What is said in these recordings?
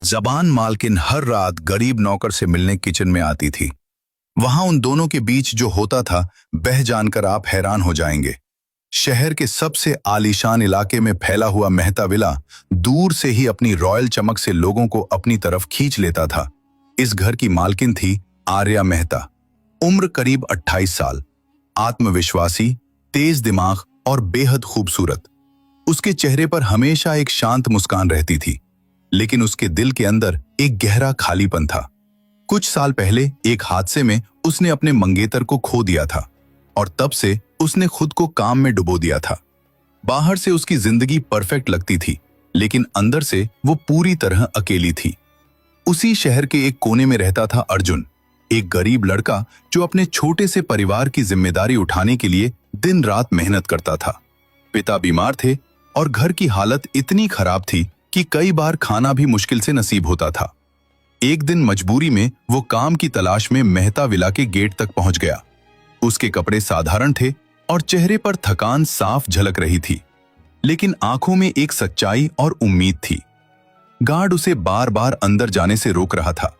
जबान मालकिन हर रात गरीब नौकर से मिलने किचन में आती थी। वहां उन दोनों के बीच जो होता था बह जानकर आप हैरान हो जाएंगे। शहर के सबसे आलीशान इलाके में फैला हुआ मेहता विला दूर से ही अपनी रॉयल चमक से लोगों को अपनी तरफ खींच लेता था। इस घर की मालकिन थी आर्या मेहता। उम्र करीब 28 साल, आत्मविश्वासी, तेज दिमाग और बेहद खूबसूरत। उसके चेहरे पर हमेशा एक शांत मुस्कान रहती थी, लेकिन उसके दिल के अंदर एक गहरा खालीपन था। कुछ साल पहले एक हादसे में उसने अपने मंगेतर को खो दिया था और तब से उसने खुद को काम में डुबो दिया था। बाहर से उसकी जिंदगी परफेक्ट लगती थी, लेकिन अंदर से वो पूरी तरह अकेली थी। उसी शहर के एक कोने में रहता था अर्जुन, एक गरीब लड़का जो अपने छोटे से परिवार की जिम्मेदारी उठाने के लिए दिन रात मेहनत करता था। पिता बीमार थे और घर की हालत इतनी खराब थी कि कई बार खाना भी मुश्किल से नसीब होता था। एक दिन मजबूरी में वो काम की तलाश में मेहता विला के गेट तक पहुंच गया। उसके कपड़े साधारण थे और चेहरे पर थकान साफ झलक रही थी, लेकिन आंखों में एक सच्चाई और उम्मीद थी। गार्ड उसे बार बार अंदर जाने से रोक रहा था।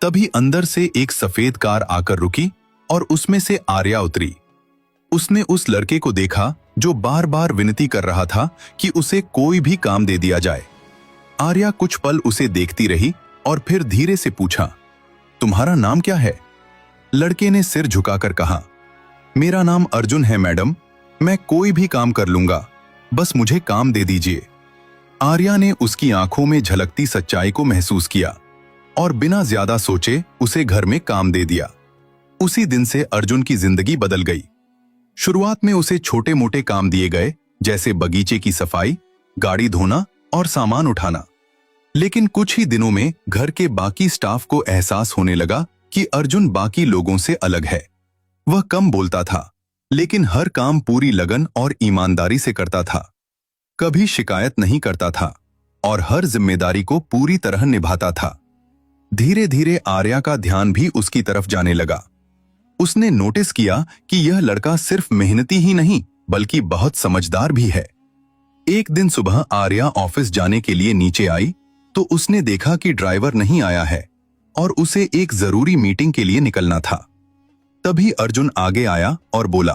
तभी अंदर से एक सफेद कार आकर रुकी और उसमें से आर्या उतरी। उसने उस लड़के को देखा जो बार बार विनती कर रहा था कि उसे कोई भी काम दे दिया जाए। आर्या कुछ पल उसे देखती रही और फिर धीरे से पूछा, तुम्हारा नाम क्या है? लड़के ने सिर झुकाकर कहा, मेरा नाम अर्जुन है मैडम, मैं कोई भी काम कर लूंगा, बस मुझे काम दे दीजिए। आर्या ने उसकी आंखों में झलकती सच्चाई को महसूस किया और बिना ज्यादा सोचे उसे घर में काम दे दिया। उसी दिन से अर्जुन की जिंदगी बदल गई। शुरुआत में उसे छोटे मोटे काम दिए गए, जैसे बगीचे की सफाई, गाड़ी धोना और सामान उठाना। लेकिन कुछ ही दिनों में घर के बाकी स्टाफ को एहसास होने लगा कि अर्जुन बाकी लोगों से अलग है। वह कम बोलता था, लेकिन हर काम पूरी लगन और ईमानदारी से करता था। कभी शिकायत नहीं करता था और हर जिम्मेदारी को पूरी तरह निभाता था। धीरे धीरे आर्या का ध्यान भी उसकी तरफ जाने लगा। उसने नोटिस किया कि यह लड़का सिर्फ मेहनती ही नहीं बल्कि बहुत समझदार भी है। एक दिन सुबह आर्या ऑफिस जाने के लिए नीचे आई तो उसने देखा कि ड्राइवर नहीं आया है और उसे एक जरूरी मीटिंग के लिए निकलना था। तभी अर्जुन आगे आया और बोला,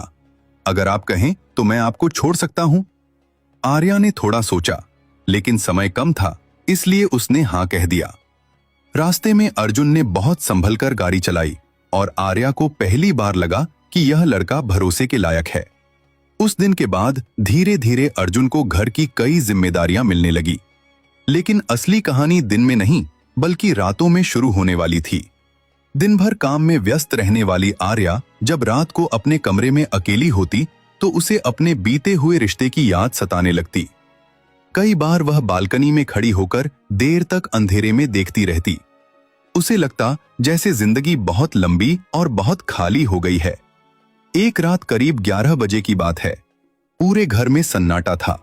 अगर आप कहें तो मैं आपको छोड़ सकता हूं। आर्या ने थोड़ा सोचा, लेकिन समय कम था, इसलिए उसने हां कह दिया। रास्ते में अर्जुन ने बहुत संभलकर गाड़ी चलाई और आर्या को पहली बार लगा कि यह लड़का भरोसे के लायक है। उस दिन के बाद धीरे धीरे अर्जुन को घर की कई जिम्मेदारियां मिलने लगी, लेकिन असली कहानी दिन में नहीं बल्कि रातों में शुरू होने वाली थी। दिन भर काम में व्यस्त रहने वाली आर्या जब रात को अपने कमरे में अकेली होती तो उसे अपने बीते हुए रिश्ते की याद सताने लगती। कई बार वह बालकनी में खड़ी होकर देर तक अंधेरे में देखती रहती। उसे लगता जैसे जिंदगी बहुत लंबी और बहुत खाली हो गई है। एक रात करीब 11 बजे की बात है। पूरे घर में सन्नाटा था।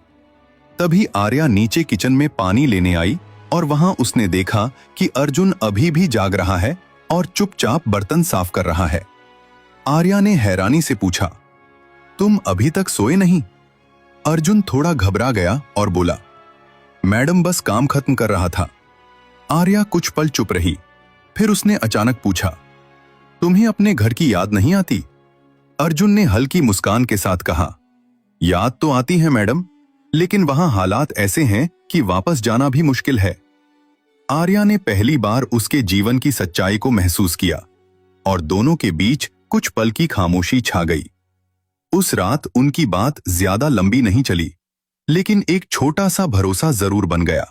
तभी आर्या नीचे किचन में पानी लेने आई और वहां उसने देखा कि अर्जुन अभी भी जाग रहा है और चुपचाप बर्तन साफ कर रहा है। आर्या ने हैरानी से पूछा, तुम अभी तक सोए नहीं? अर्जुन थोड़ा घबरा गया और बोला, मैडम बस काम खत्म कर रहा था। आर्या कुछ पल चुप रही, फिर उसने अचानक पूछा, तुम्हें अपने घर की याद नहीं आती? अर्जुन ने हल्की मुस्कान के साथ कहा, याद तो आती है मैडम, लेकिन वहां हालात ऐसे हैं कि वापस जाना भी मुश्किल है। आर्या ने पहली बार उसके जीवन की सच्चाई को महसूस किया और दोनों के बीच कुछ पल की खामोशी छा गई। उस रात उनकी बात ज्यादा लंबी नहीं चली, लेकिन एक छोटा सा भरोसा जरूर बन गया।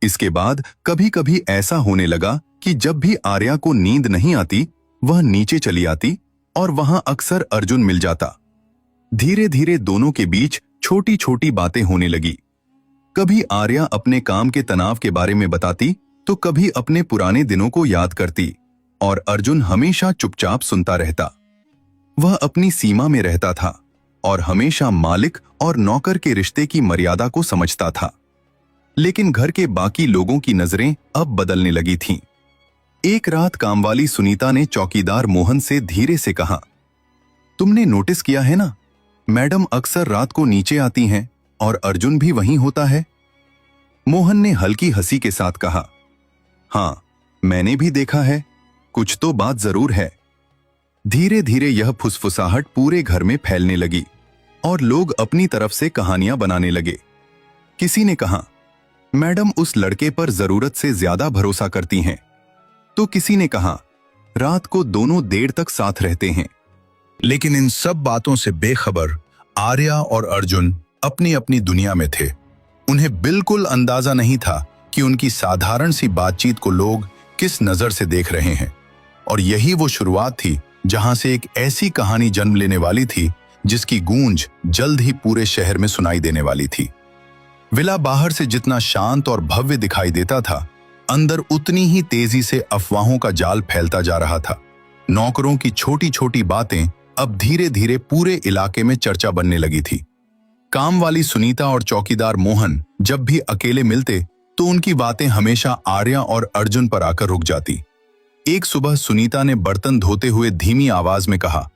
इसके बाद कभी कभी ऐसा होने लगा कि जब भी आर्या को नींद नहीं आती, वह नीचे चली आती और वहां अक्सर अर्जुन मिल जाता। धीरे धीरे दोनों के बीच छोटी छोटी बातें होने लगी। कभी आर्या अपने काम के तनाव के बारे में बताती तो कभी अपने पुराने दिनों को याद करती और अर्जुन हमेशा चुपचाप सुनता रहता। वह अपनी सीमा में रहता था और हमेशा मालिक और नौकर के रिश्ते की मर्यादा को समझता था। लेकिन घर के बाकी लोगों की नजरें अब बदलने लगी थीं। एक रात कामवाली सुनीता ने चौकीदार मोहन से धीरे से कहा, तुमने नोटिस किया है ना, मैडम अक्सर रात को नीचे आती हैं और अर्जुन भी वहीं होता है। मोहन ने हल्की हंसी के साथ कहा, हाँ, मैंने भी देखा है, कुछ तो बात जरूर है। धीरे धीरे यह फुसफुसाहट पूरे घर में फैलने लगी और लोग अपनी तरफ से कहानियां बनाने लगे। किसी ने कहा, मैडम उस लड़के पर जरूरत से ज्यादा भरोसा करती हैं। तो किसी ने कहा, रात को दोनों देर तक साथ रहते हैं। लेकिन इन सब बातों से बेखबर आर्या और अर्जुन अपनी अपनी दुनिया में थे। उन्हें बिल्कुल अंदाजा नहीं था कि उनकी साधारण सी बातचीत को लोग किस नजर से देख रहे हैं। और यही वो शुरुआत थी जहां से एक ऐसी कहानी जन्म लेने वाली थी जिसकी गूंज जल्द ही पूरे शहर में सुनाई देने वाली थी। विला बाहर से जितना शांत और भव्य दिखाई देता था, अंदर उतनी ही तेजी से अफवाहों का जाल फैलता जा रहा था। नौकरों की छोटी छोटी बातें अब धीरे धीरे पूरे इलाके में चर्चा बनने लगी थी। काम वाली सुनीता और चौकीदार मोहन जब भी अकेले मिलते तो उनकी बातें हमेशा आर्या और अर्जुन पर आकर रुक जाती। एक सुबह सुनीता ने बर्तन धोते हुए धीमी आवाज में कहा,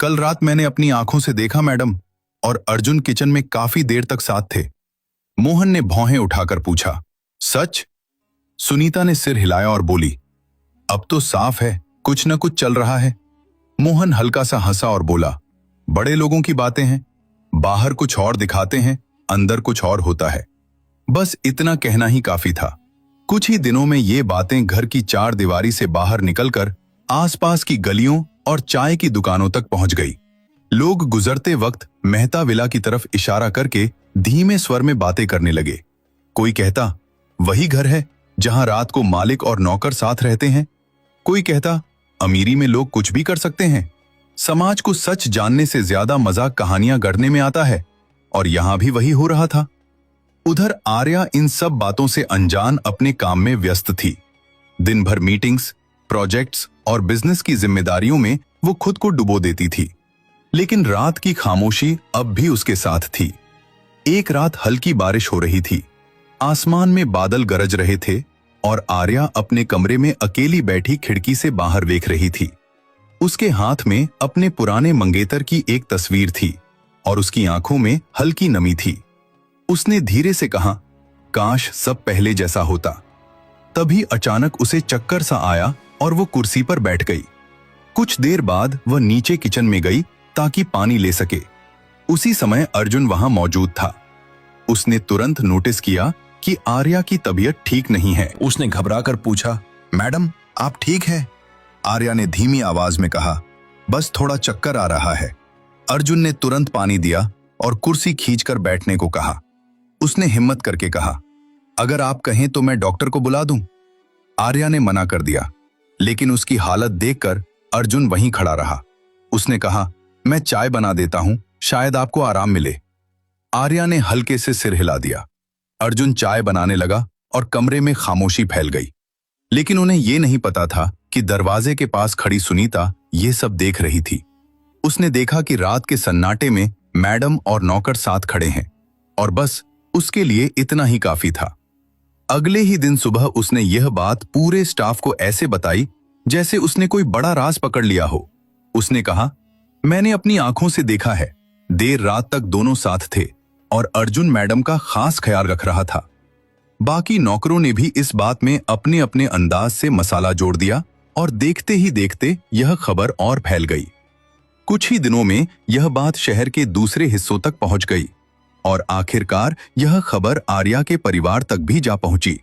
कल रात मैंने अपनी आंखों से देखा मैडम, और अर्जुन किचन में काफी देर तक साथ थे। मोहन ने भौहें उठाकर पूछा, सच? सुनीता ने सिर हिलाया और बोली, अब तो साफ है कुछ न कुछ चल रहा है। मोहन हल्का सा हंसा और बोला, बड़े लोगों की बातें हैं, बाहर कुछ और दिखाते हैं, अंदर कुछ और होता है। बस इतना कहना ही काफी था। कुछ ही दिनों में ये बातें घर की चार दीवारी से बाहर निकलकर आसपास की गलियों और चाय की दुकानों तक पहुंच गई। लोग गुजरते वक्त मेहता विला की तरफ इशारा करके धीमे स्वर में बातें करने लगे। कोई कहता, वही घर है जहां रात को मालिक और नौकर साथ रहते हैं। कोई कहता, अमीरी में लोग कुछ भी कर सकते हैं। समाज को सच जानने से ज्यादा मजा कहानियां गढ़ने में आता है, और यहां भी वही हो रहा था। उधर आर्या इन सब बातों से अनजान अपने काम में व्यस्त थी। दिन भर मीटिंग्स, प्रोजेक्ट्स और बिजनेस की जिम्मेदारियों में वो खुद को डुबो देती थी। लेकिन रात की खामोशी अब भी उसके साथ थी। एक रात हल्की बारिश हो रही थी, आसमान में बादल गरज रहे थे और आर्या अपने कमरे में अकेली बैठी खिड़की से बाहर देख रही थी। उसके हाथ में अपने पुराने मंगेतर की एक तस्वीर थी और उसकी आंखों में हल्की नमी थी। उसने धीरे से कहा, काश सब पहले जैसा होता। तभी अचानक उसे चक्कर सा आया और वो कुर्सी पर बैठ गई। कुछ देर बाद वह नीचे किचन में गई ताकि पानी ले सके। उसी समय अर्जुन वहां मौजूद था। उसने तुरंत नोटिस किया कि आर्या की तबीयत ठीक नहीं है। उसने घबराकर पूछा, मैडम आप ठीक हैं? आर्या ने धीमी आवाज में कहा, बस थोड़ा चक्कर आ रहा है। अर्जुन ने तुरंत पानी दिया और कुर्सी खींचकर बैठने को कहा। उसने हिम्मत करके कहा, अगर आप कहें तो मैं डॉक्टर को बुला दूं। आर्या ने मना कर दिया, लेकिन उसकी हालत देखकर अर्जुन वहीं खड़ा रहा। उसने कहा, मैं चाय बना देता हूं, शायद आपको आराम मिले। आर्या ने हल्के से सिर हिला दिया। अर्जुन चाय बनाने लगा और कमरे में खामोशी फैल गई। लेकिन उन्हें यह नहीं पता था कि दरवाजे के पास खड़ी सुनीता ये सब देख रही थी। उसने देखा कि रात के सन्नाटे में मैडम और नौकर साथ खड़े हैं, और बस उसके लिए इतना ही काफी था। अगले ही दिन सुबह उसने यह बात पूरे स्टाफ को ऐसे बताई जैसे उसने कोई बड़ा राज पकड़ लिया हो। उसने कहा, मैंने अपनी आंखों से देखा है, देर रात तक दोनों साथ थे और अर्जुन मैडम का खास ख्याल रख रहा था। बाकी नौकरों ने भी इस बात में अपने अपने अंदाज से मसाला जोड़ दिया और देखते ही देखते यह खबर और फैल गई। कुछ ही दिनों में यह बात शहर के दूसरे हिस्सों तक पहुंच गई और आखिरकार यह खबर आर्या के परिवार तक भी जा पहुंची।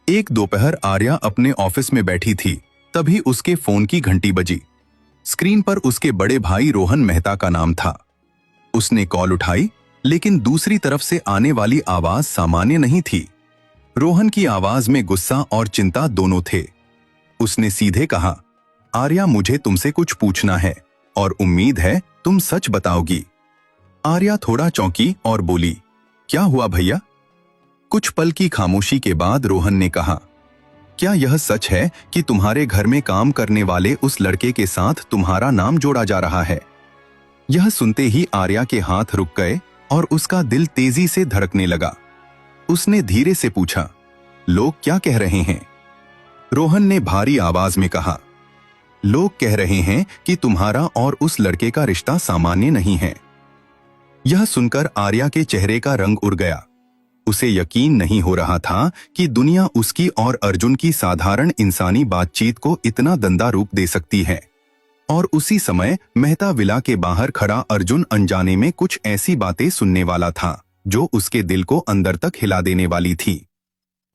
एक दोपहर आर्या अपने ऑफिस में बैठी थी, तभी उसके फोन की घंटी बजी। स्क्रीन पर उसके बड़े भाई रोहन मेहता का नाम था। उसने कॉल उठाई, लेकिन दूसरी तरफ से आने वाली आवाज सामान्य नहीं थी। रोहन की आवाज में गुस्सा और चिंता दोनों थे। उसने सीधे कहा, आर्या मुझे तुमसे कुछ पूछना है और उम्मीद है तुम सच बताओगी। आर्या थोड़ा चौंकी और बोली, क्या हुआ भैया? कुछ पल की खामोशी के बाद रोहन ने कहा, क्या यह सच है कि तुम्हारे घर में काम करने वाले उस लड़के के साथ तुम्हारा नाम जोड़ा जा रहा है? यह सुनते ही आर्या के हाथ रुक गए और उसका दिल तेजी से धड़कने लगा। उसने धीरे से पूछा, लोग क्या कह रहे हैं? रोहन ने भारी आवाज में कहा, लोग कह रहे हैं कि तुम्हारा और उस लड़के का रिश्ता सामान्य नहीं है। यह सुनकर आर्या के चेहरे का रंग उड़ गया। उसे यकीन नहीं हो रहा था कि दुनिया उसकी और अर्जुन की साधारण इंसानी बातचीत को इतना गंदा रूप दे सकती है। और उसी समय मेहता विला के बाहर खड़ा अर्जुन अनजाने में कुछ ऐसी बातें सुनने वाला था जो उसके दिल को अंदर तक हिला देने वाली थी।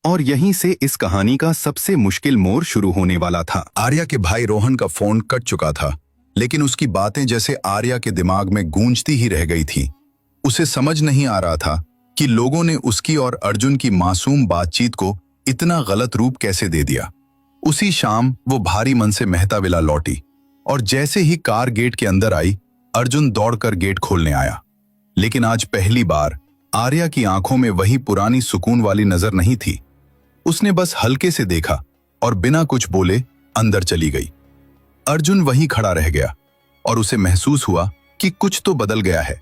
और यहीं से इस कहानी का सबसे मुश्किल मोड़ शुरू होने वाला था। आर्या के भाई रोहन का फोन कट चुका था, लेकिन उसकी बातें जैसे आर्या के दिमाग में गूंजती ही रह गई थी। उसे समझ नहीं आ रहा था कि लोगों ने उसकी और अर्जुन की मासूम बातचीत को इतना गलत रूप कैसे दे दिया। उसी शाम वो भारी मन से मेहता विला लौटी और जैसे ही कार गेट के अंदर आई, अर्जुन दौड़कर गेट खोलने आया। लेकिन आज पहली बार आर्या की आंखों में वही पुरानी सुकून वाली नजर नहीं थी। उसने बस हल्के से देखा और बिना कुछ बोले अंदर चली गई। अर्जुन वहीं खड़ा रह गया और उसे महसूस हुआ कि कुछ तो बदल गया है।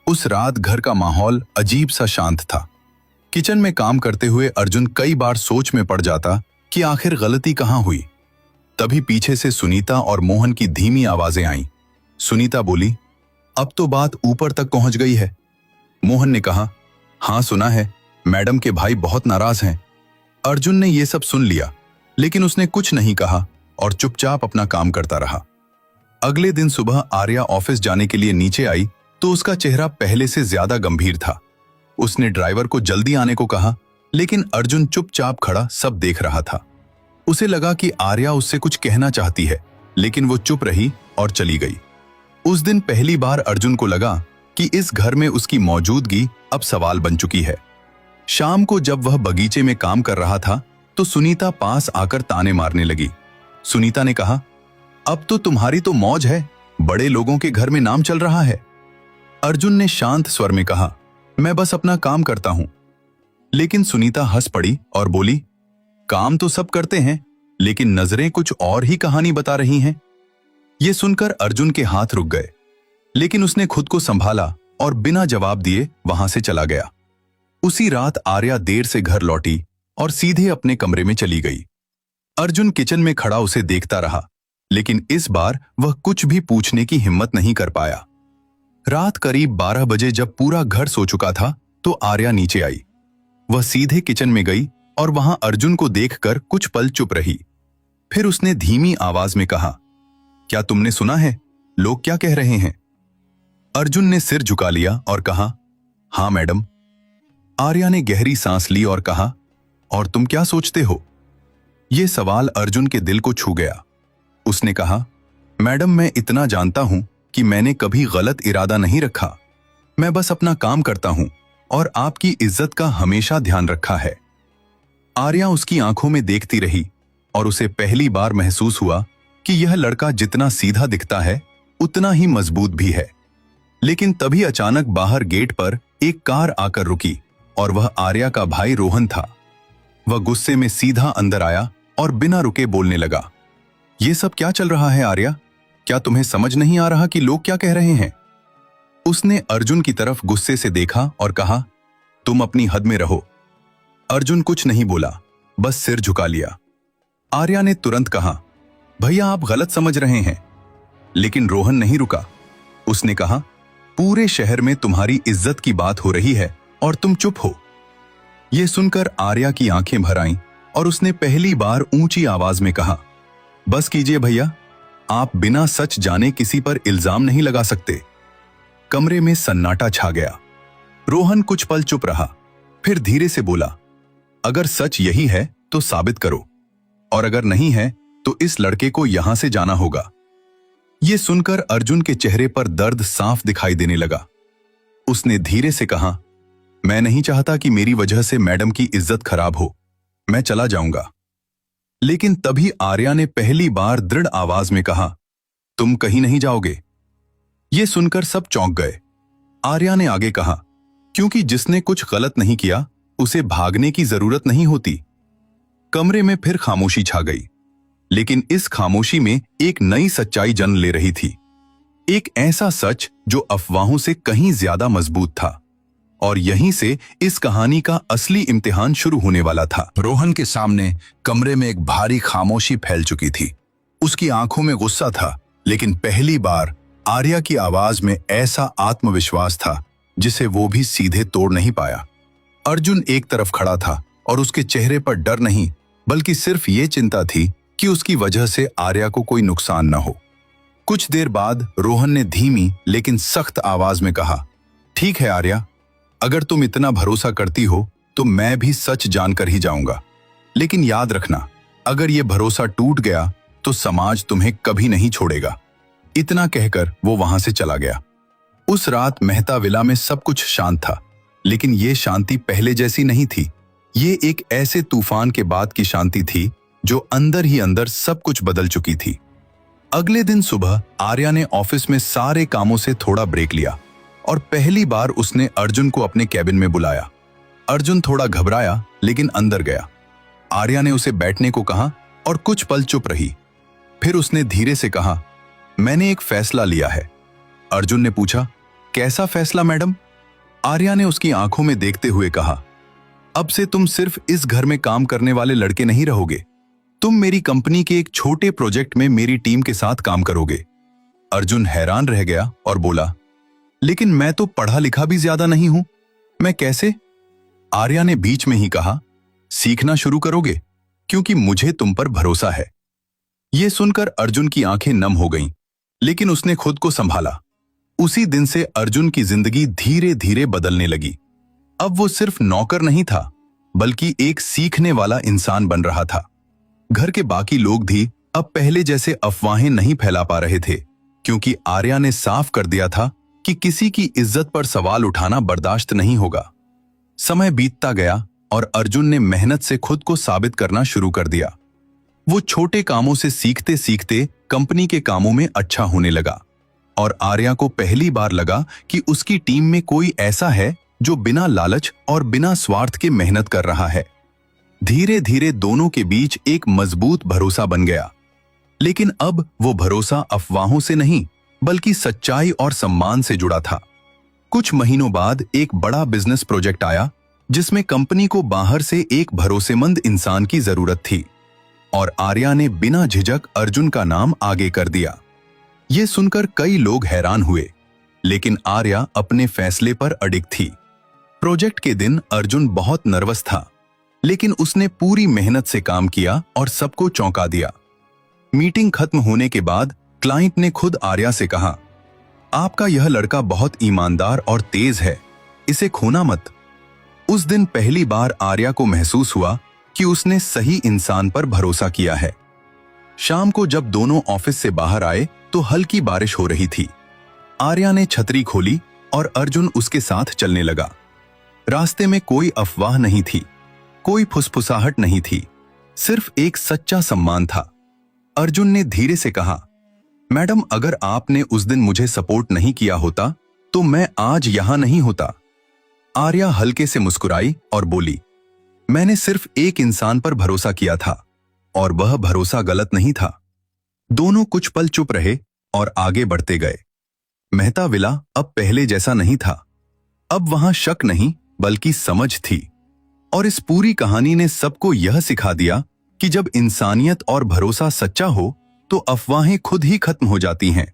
उस रात घर का माहौल अजीब सा शांत था। किचन में काम करते हुए अर्जुन कई बार सोच में पड़ जाता कि आखिर गलती कहां हुई। तभी पीछे से सुनीता और मोहन की धीमी आवाजें आईं। सुनीता बोली, अब तो बात ऊपर तक पहुंच गई है। मोहन ने कहा, हाँ सुना है, मैडम के भाई बहुत नाराज हैं। अर्जुन ने यह सब सुन लिया, लेकिन उसने कुछ नहीं कहा और चुपचाप अपना काम करता रहा। अगले दिन सुबह आर्या ऑफिस जाने के लिए नीचे आई तो उसका चेहरा पहले से ज्यादा गंभीर था। उसने ड्राइवर को जल्दी आने को कहा, लेकिन अर्जुन चुपचाप खड़ा सब देख रहा था। उसे लगा कि आर्या उससे कुछ कहना चाहती है, लेकिन वो चुप रही और चली गई। उस दिन पहली बार अर्जुन को लगा कि इस घर में उसकी मौजूदगी अब सवाल बन चुकी है। शाम को जब वह बगीचे में काम कर रहा था तो सुनीता पास आकर ताने मारने लगी। सुनीता ने कहा, अब तो तुम्हारी तो मौज है, बड़े लोगों के घर में नाम चल रहा है। अर्जुन ने शांत स्वर में कहा, मैं बस अपना काम करता हूं। लेकिन सुनीता हंस पड़ी और बोली, काम तो सब करते हैं, लेकिन नजरें कुछ और ही कहानी बता रही हैं। यह सुनकर अर्जुन के हाथ रुक गए, लेकिन उसने खुद को संभाला और बिना जवाब दिए वहां से चला गया। उसी रात आर्या देर से घर लौटी और सीधे अपने कमरे में चली गई। अर्जुन किचन में खड़ा उसे देखता रहा, लेकिन इस बार वह कुछ भी पूछने की हिम्मत नहीं कर पाया। रात करीब 12 बजे जब पूरा घर सो चुका था तो आर्या नीचे आई। वह सीधे किचन में गई और वहां अर्जुन को देखकर कुछ पल चुप रही। फिर उसने धीमी आवाज में कहा, क्या तुमने सुना है, लोग क्या कह रहे हैं? अर्जुन ने सिर झुका लिया और कहा, हाँ मैडम। आर्या ने गहरी सांस ली और कहा, और तुम क्या सोचते हो? यह सवाल अर्जुन के दिल को छू गया। उसने कहा, मैडम मैं इतना जानता हूं कि मैंने कभी गलत इरादा नहीं रखा। मैं बस अपना काम करता हूं और आपकी इज्जत का हमेशा ध्यान रखा है। आर्या उसकी आंखों में देखती रही और उसे पहली बार महसूस हुआ कि यह लड़का जितना सीधा दिखता है उतना ही मजबूत भी है। लेकिन तभी अचानक बाहर गेट पर एक कार आकर रुकी और वह आर्या का भाई रोहन था। वह गुस्से में सीधा अंदर आया और बिना रुके बोलने लगा, ये सब क्या चल रहा है आर्या? क्या तुम्हें समझ नहीं आ रहा कि लोग क्या कह रहे हैं? उसने अर्जुन की तरफ गुस्से से देखा और कहा, तुम अपनी हद में रहो। अर्जुन कुछ नहीं बोला, बस सिर झुका लिया। आर्या ने तुरंत कहा, भैया आप गलत समझ रहे हैं। लेकिन रोहन नहीं रुका। उसने कहा, पूरे शहर में तुम्हारी इज्जत की बात हो रही है और तुम चुप हो। यह सुनकर आर्या की आंखें भर आईं और उसने पहली बार ऊंची आवाज में कहा, बस कीजिए भैया, आप बिना सच जाने किसी पर इल्जाम नहीं लगा सकते। कमरे में सन्नाटा छा गया। रोहन कुछ पल चुप रहा, फिर धीरे से बोला, अगर सच यही है तो साबित करो, और अगर नहीं है तो इस लड़के को यहां से जाना होगा। यह सुनकर अर्जुन के चेहरे पर दर्द साफ दिखाई देने लगा। उसने धीरे से कहा, मैं नहीं चाहता कि मेरी वजह से मैडम की इज्जत खराब हो, मैं चला जाऊंगा। लेकिन तभी आर्या ने पहली बार दृढ़ आवाज में कहा, तुम कहीं नहीं जाओगे। यह सुनकर सब चौंक गए। आर्या ने आगे कहा, क्योंकि जिसने कुछ गलत नहीं किया उसे भागने की जरूरत नहीं होती। कमरे में फिर खामोशी छा गई, लेकिन इस खामोशी में एक नई सच्चाई जन्म ले रही थी। एक ऐसा सच जो अफवाहों से कहीं ज्यादा मजबूत था। और यहीं से इस कहानी का असली इम्तिहान शुरू होने वाला था। रोहन के सामने कमरे में एक भारी खामोशी फैल चुकी थी। उसकी आंखों में गुस्सा था, लेकिन पहली बार आर्या की आवाज में ऐसा आत्मविश्वास था जिसे वो भी सीधे तोड़ नहीं पाया। अर्जुन एक तरफ खड़ा था और उसके चेहरे पर डर नहीं बल्कि सिर्फ ये चिंता थी कि उसकी वजह से आर्या को कोई नुकसान न हो। कुछ देर बाद रोहन ने धीमी लेकिन सख्त आवाज में कहा, ठीक है आर्या, अगर तुम इतना भरोसा करती हो तो मैं भी सच जानकर ही जाऊंगा, लेकिन याद रखना, अगर ये भरोसा टूट गया तो समाज तुम्हें कभी नहीं छोड़ेगा। इतना कहकर वो वहां से चला गया। उस रात मेहता विला में सब कुछ शांत था, लेकिन ये शांति पहले जैसी नहीं थी। ये एक ऐसे तूफान के बाद की शांति थी जो अंदर ही अंदर सब कुछ बदल चुकी थी। अगले दिन सुबह आर्या ने ऑफिस में सारे कामों से थोड़ा ब्रेक लिया और पहली बार उसने अर्जुन को अपने कैबिन में बुलाया। अर्जुन थोड़ा घबराया लेकिन अंदर गया। आर्या ने उसे बैठने को कहा और कुछ पल चुप रही। फिर उसने धीरे से कहा, मैंने एक फैसला लिया है। अर्जुन ने पूछा, कैसा फैसला मैडम? आर्या ने उसकी आंखों में देखते हुए कहा, अब से तुम सिर्फ इस घर में काम करने वाले लड़के नहीं रहोगे, तुम मेरी कंपनी के एक छोटे प्रोजेक्ट में मेरी टीम के साथ काम करोगे। अर्जुन हैरान रह गया और बोला, लेकिन मैं तो पढ़ा लिखा भी ज्यादा नहीं हूं, मैं कैसे? आर्या ने बीच में ही कहा, सीखना शुरू करोगे, क्योंकि मुझे तुम पर भरोसा है। यह सुनकर अर्जुन की आंखें नम हो गईं, लेकिन उसने खुद को संभाला। उसी दिन से अर्जुन की जिंदगी धीरे धीरे बदलने लगी। अब वो सिर्फ नौकर नहीं था, बल्कि एक सीखने वाला इंसान बन रहा था। घर के बाकी लोग भी अब पहले जैसे अफवाहें नहीं फैला पा रहे थे, क्योंकि आर्या ने साफ कर दिया था कि किसी की इज्जत पर सवाल उठाना बर्दाश्त नहीं होगा। समय बीतता गया और अर्जुन ने मेहनत से खुद को साबित करना शुरू कर दिया। वो छोटे कामों से सीखते सीखते कंपनी के कामों में अच्छा होने लगा और आर्या को पहली बार लगा कि उसकी टीम में कोई ऐसा है जो बिना लालच और बिना स्वार्थ के मेहनत कर रहा है। धीरे धीरे दोनों के बीच एक मजबूत भरोसा बन गया, लेकिन अब वो भरोसा अफवाहों से नहीं बल्कि सच्चाई और सम्मान से जुड़ा था। कुछ महीनों बाद एक बड़ा बिजनेस प्रोजेक्ट आया जिसमें कंपनी को बाहर से एक भरोसेमंद इंसान की जरूरत थी और आर्या ने बिना झिझक अर्जुन का नाम आगे कर दिया। ये सुनकर कई लोग हैरान हुए, लेकिन आर्या अपने फैसले पर अडिग थी। प्रोजेक्ट के दिन अर्जुन बहुत नर्वस था, लेकिन उसने पूरी मेहनत से काम किया और सबको चौंका दिया। मीटिंग खत्म होने के बाद क्लाइंट ने खुद आर्या से कहा, आपका यह लड़का बहुत ईमानदार और तेज है, इसे खोना मत। उस दिन पहली बार आर्या को महसूस हुआ कि उसने सही इंसान पर भरोसा किया है। शाम को जब दोनों ऑफिस से बाहर आए तो हल्की बारिश हो रही थी। आर्या ने छतरी खोली और अर्जुन उसके साथ चलने लगा। रास्ते में कोई अफवाह नहीं थी, कोई फुसफुसाहट नहीं थी, सिर्फ एक सच्चा सम्मान था। अर्जुन ने धीरे से कहा, मैडम, अगर आपने उस दिन मुझे सपोर्ट नहीं किया होता तो मैं आज यहां नहीं होता। आर्या हल्के से मुस्कुराई और बोली, मैंने सिर्फ एक इंसान पर भरोसा किया था और वह भरोसा गलत नहीं था। दोनों कुछ पल चुप रहे और आगे बढ़ते गए। मेहता विला अब पहले जैसा नहीं था। अब वहां शक नहीं बल्कि समझ थी। और इस पूरी कहानी ने सबको यह सिखा दिया कि जब इंसानियत और भरोसा सच्चा हो तो अफवाहें खुद ही खत्म हो जाती हैं।